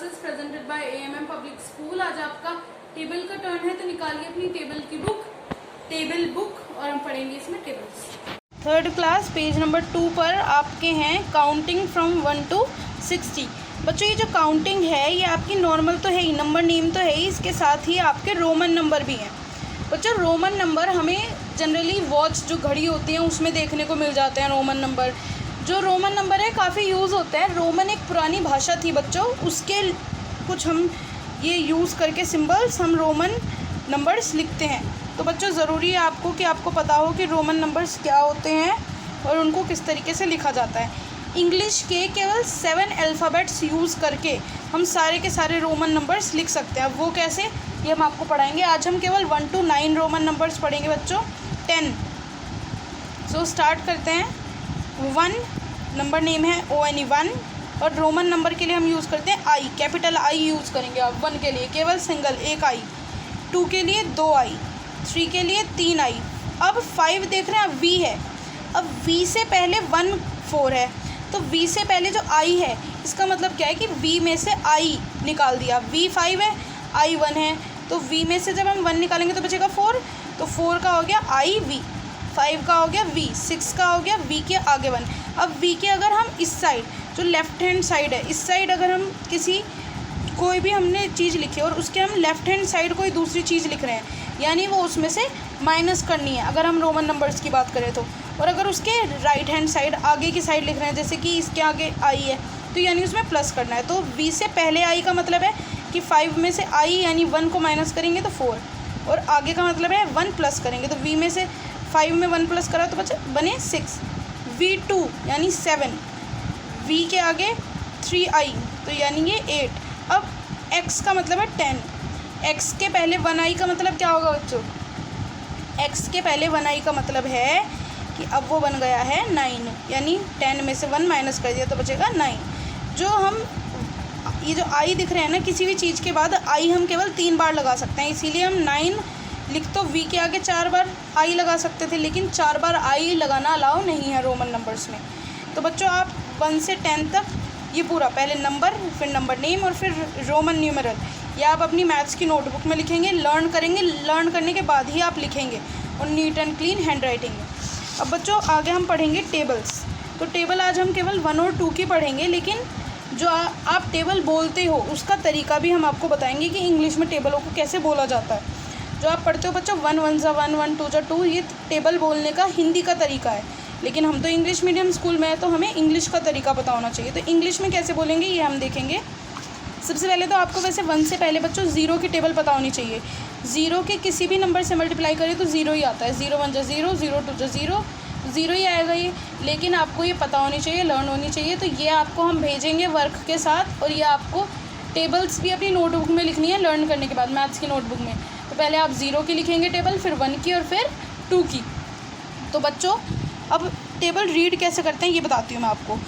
Classes presented by AMM public school. आज आपका table का टर्न है, तो निकालिए अपनी टेबल की बुक, टेबल बुक, और हम पढ़ेंगे इसमें tables. Third class page number 2 पर आपके हैं काउंटिंग फ्रॉम 1 to 60। बच्चों ये जो काउंटिंग है ये आपकी नॉर्मल तो है ही, नंबर नेम तो है ही, इसके साथ ही आपके रोमन नंबर भी हैं। बच्चों रोमन नंबर हमें जनरली वॉच जो घड़ी होती है उसमें देखने को मिल जाते हैं। रोमन नंबर जो रोमन नंबर है काफ़ी यूज़ होते हैं। रोमन एक पुरानी भाषा थी बच्चों, उसके कुछ हम ये यूज़ करके सिंबल्स हम रोमन नंबर्स लिखते हैं। तो बच्चों ज़रूरी है आपको कि आपको पता हो कि रोमन नंबर्स क्या होते हैं और उनको किस तरीके से लिखा जाता है। इंग्लिश के केवल 7 अल्फ़ाबेट्स यूज़ करके हम सारे के सारे रोमन नंबर्स लिख सकते हैं। अब वो कैसे, ये हम आपको पढ़ाएंगे। आज हम केवल 1 to 9 रोमन नंबर्स पढ़ेंगे बच्चों। 10 सो स्टार्ट करते हैं। 1 नंबर नेम है ONE 1, और रोमन नंबर के लिए हम यूज़ करते हैं आई, कैपिटल आई यूज़ करेंगे आप 1 के लिए, केवल सिंगल एक आई। 2 के लिए 2 आई, 3 के लिए 3 आई। अब 5 देख रहे हैं, अब V है। अब V से पहले 1 4 है, तो V से पहले जो I है इसका मतलब क्या है कि V में से I निकाल दिया। V 5 है, I 1 है, तो V में से जब हम 1 निकालेंगे तो बचेगा 4, तो 4 का हो गया I V, 5 का हो गया V, 6 का हो गया V के आगे 1। अब V के अगर हम इस साइड जो लेफ़्ट हैंड साइड है, इस साइड अगर हम कोई भी हमने चीज़ लिखी है और उसके हम लेफ़्ट हैंड साइड कोई दूसरी चीज़ लिख रहे हैं, यानी वो उसमें से माइनस करनी है अगर हम रोमन नंबर्स की बात करें तो। और अगर उसके राइट हैंड साइड आगे की साइड लिख रहे हैं, जैसे कि इसके आगे आई है, तो यानी उसमें प्लस करना है। तो V से पहले आई का मतलब है कि 5 में से आई यानी 1 को माइनस करेंगे तो 4, और आगे का मतलब है 1 प्लस करेंगे, तो V में से 5 में 1 प्लस करा तो बने 6। V2 यानी 7, V के आगे 3i, तो यानी ये 8। अब X का मतलब है 10, X के पहले 1i का मतलब क्या होगा बच्चों? X के पहले 1i का मतलब है कि अब वो बन गया है 9, यानी 10 में से 1 माइनस कर दिया तो बचेगा 9। जो हम ये जो i दिख रहे हैं ना, किसी भी चीज़ के बाद i हम केवल 3 बार लगा सकते हैं, इसीलिए हम 9 लिख तो V के आगे 4 बार i लगा सकते थे, लेकिन 4 बार i लगाना अलाउ नहीं है रोमन नंबर्स में। तो बच्चों आप 1 से 10 तक ये पूरा, पहले नंबर, फिर नंबर नेम और फिर रोमन न्यूमेरल, या आप अपनी मैथ्स की नोटबुक में लिखेंगे, लर्न करेंगे, लर्न करने के बाद ही आप लिखेंगे, और neat and clean hand writing में। अब बच्चों आगे हम पढ़ेंगे टेबल्स। तो टेबल आज हम केवल 1 और 2 की पढ़ेंगे, लेकिन जो आप टेबल बोलते हो उसका तरीका भी हम आपको बताएंगे कि इंग्लिश में टेबलों को कैसे बोला जाता है। जो आप पढ़ते हो बच्चों 1 1 1 1 2 2, ये टेबल बोलने का हिंदी का तरीका है, लेकिन हम तो इंग्लिश मीडियम स्कूल में है तो हमें इंग्लिश का तरीका पता होना चाहिए। तो इंग्लिश में कैसे बोलेंगे ये हम देखेंगे। सबसे पहले तो आपको वैसे 1 से पहले बच्चों 0 की टेबल पता होनी चाहिए। 0 के किसी भी नंबर से मल्टीप्लाई करें तो 0 ही आता है। 0 1 जा 0, 0 2 जा 0, 0 ही आएगा ये, लेकिन आपको ये पता होनी चाहिए, लर्न होनी चाहिए। तो ये आपको हम भेजेंगे वर्क के साथ, और ये आपको टेबल्स भी अपनी नोटबुक में लिखनी है लर्न करने के बाद, मैथ्स की नोटबुक में। तो पहले आप 0 की लिखेंगे टेबल, फिर 1 की, और फिर 2 की। तो बच्चों अब टेबल रीड कैसे करते हैं ये बताती हूँ मैं आपको।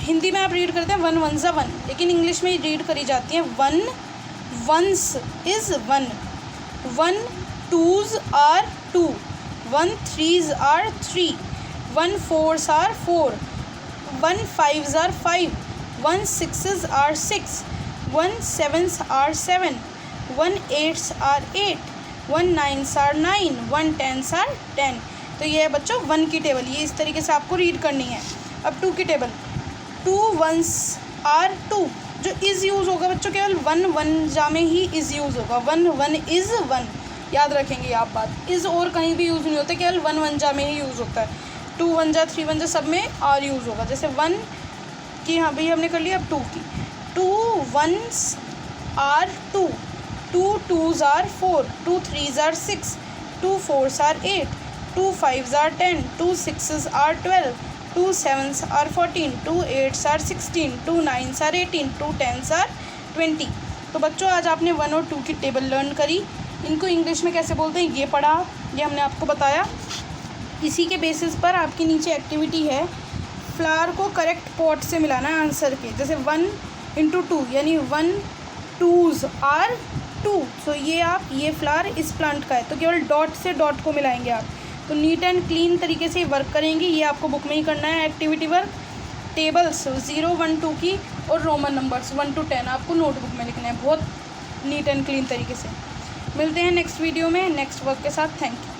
हिंदी में आप रीड करते हैं 1 1 जा 1, लेकिन इंग्लिश में रीड करी जाती है 1 1s is 1, 1 2s are 2, 1 3s are 3, 1 4s are 4, 1 5s are 5, 1 6s are 6, 1 7s are 7, 1 8s are 8, 1 9s are 9, 1 10s are 10। तो ये है बच्चों 1 की टेबल, ये इस तरीके से आपको रीड करनी है। अब 2 की टेबल, 2 1s आर 2, जो इज़ यूज़ होगा बच्चों केवल 1 1 जा में ही इज़ यूज़ होगा। 1 1 इज़ 1, याद रखेंगे आप बात। इज़ और कहीं भी यूज़ नहीं होता, केवल 1 1 जा में ही यूज़ होता है। 2 1 जा 3 1 जा सब में आर यूज़ होगा। जैसे 1 की, हाँ भाई हमने कर लिया। अब 2 की, 2 1s are 2, 2 2s are 4, 2 3s are 6, 2 4s are 8, 2 5s are 10, 2 6s are 12, 2 7s are 14, 2 8s are 16, 2 9s are 18, 2 10s are 20। तो बच्चों आज आपने 1 और 2 की टेबल लर्न करी। इनको इंग्लिश में कैसे बोलते हैं ये पढ़ा, ये हमने आपको बताया। इसी के बेसिस पर आपकी नीचे एक्टिविटी है, फ्लावर को करेक्ट पॉट से मिलाना है आंसर के। जैसे 1 × 2 यानी 1 2s are 2, सो ये फ्लावर इस प्लांट का है, तो केवल डॉट से डॉट को मिलाएंगे आप। तो नीट एंड क्लीन तरीके से वर्क करेंगे, ये आपको बुक में ही करना है एक्टिविटी वर्क। टेबल्स 0, 1, 2 की और रोमन नंबर्स 1 to 10 आपको नोटबुक में लिखना है, बहुत नीट एंड क्लीन तरीके से। मिलते हैं नेक्स्ट वीडियो में नेक्स्ट वर्क के साथ। Thank you.